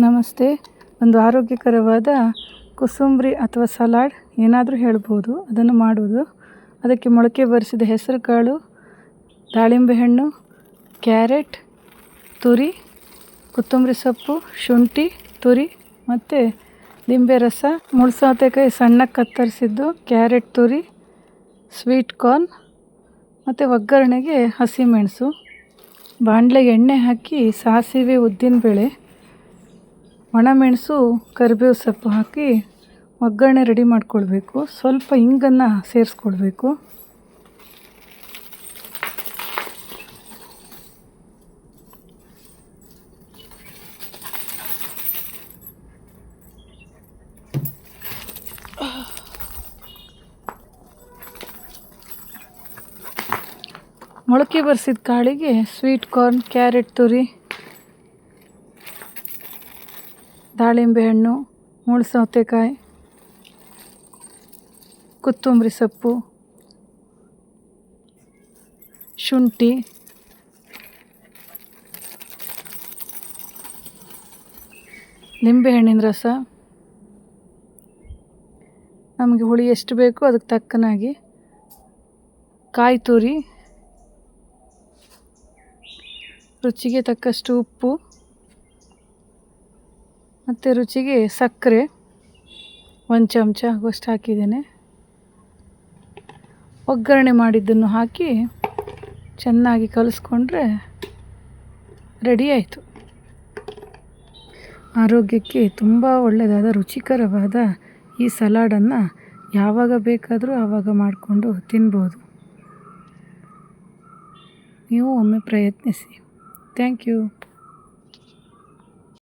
ನಮಸ್ತೆ. ಒಂದು ಆರೋಗ್ಯಕರವಾದ ಕೋಸಂಬರಿ ಅಥವಾ ಸಲಾಡ್ ಏನಾದರೂ ಹೇಳ್ಬೋದು. ಅದನ್ನು ಮಾಡೋದು, ಅದಕ್ಕೆ ಮೊಳಕೆ ಬರಿಸಿದ ಹೆಸರು ಕಾಳು, ದಾಳಿಂಬೆ ಹಣ್ಣು, ಕ್ಯಾರೆಟ್ ತುರಿ, ಕೊತ್ತಂಬರಿ ಸೊಪ್ಪು, ಶುಂಠಿ ತುರಿ ಮತ್ತು ಲಿಂಬೆ ರಸ, ಮುಳ್ಳು ಸೌತೆಕಾಯಿ ಸಣ್ಣಗೆ ಕತ್ತರಿಸಿದ್ದು, ಕ್ಯಾರೆಟ್ ತುರಿ, ಸ್ವೀಟ್ ಕಾರ್ನ್ ಮತ್ತು ಒಗ್ಗರಣೆಗೆ ಹಸಿಮೆಣಸು. ಬಾಣಲೆಗೆ ಎಣ್ಣೆ ಹಾಕಿ ಸಾಸಿವೆ, ಉದ್ದಿನಬೇಳೆ, ಒಣಮೆಣಸು, ಕರಿಬೇವು ಸೊಪ್ಪು ಹಾಕಿ ಒಗ್ಗರಣೆ ರೆಡಿ ಮಾಡ್ಕೊಳ್ಬೇಕು. ಸ್ವಲ್ಪ ಇಂಗನ್ನು ಸೇರಿಸ್ಕೊಳ್ಬೇಕು. ಮೊಳಕೆ ಬರಿಸಿದ ಕಾಳಿಗೆ ಸ್ವೀಟ್ ಕಾರ್ನ್, ಕ್ಯಾರೆಟ್ ತುರಿ, ದಾಳಿಂಬೆ ಹಣ್ಣು, ಮುಳ್ಳು ಸೌತೆಕಾಯಿ, ಕೊತ್ತಂಬರಿ ಸೊಪ್ಪು, ಶುಂಠಿ, ಲಿಂಬೆಹಣ್ಣಿನ ರಸ, ನಮಗೆ ಹುಳಿ ಎಷ್ಟು ಬೇಕೋ ಅದಕ್ಕೆ ತಕ್ಕನಾಗಿ ಕಾಯಿ ತುರಿ, ರುಚಿಗೆ ತಕ್ಕಷ್ಟು ಉಪ್ಪು ಮತ್ತು ರುಚಿಗೆ ಸಕ್ಕರೆ 1 ಚಮಚ ಆಗುವಷ್ಟು ಹಾಕಿದ್ದೇನೆ. ಒಗ್ಗರಣೆ ಮಾಡಿದ್ದನ್ನು ಹಾಕಿ ಚೆನ್ನಾಗಿ ಕಲಿಸ್ಕೊಂಡ್ರೆ ರೆಡಿ ಆಯಿತು. ಆರೋಗ್ಯಕ್ಕೆ ತುಂಬ ಒಳ್ಳೆಯದಾದ ರುಚಿಕರವಾದ ಈ ಸಲಾಡನ್ನು ಯಾವಾಗ ಬೇಕಾದರೂ ಆವಾಗ ಮಾಡಿಕೊಂಡು ತಿನ್ಬೋದು. ನೀವು ಒಮ್ಮೆ ಪ್ರಯತ್ನಿಸಿ. Thank you.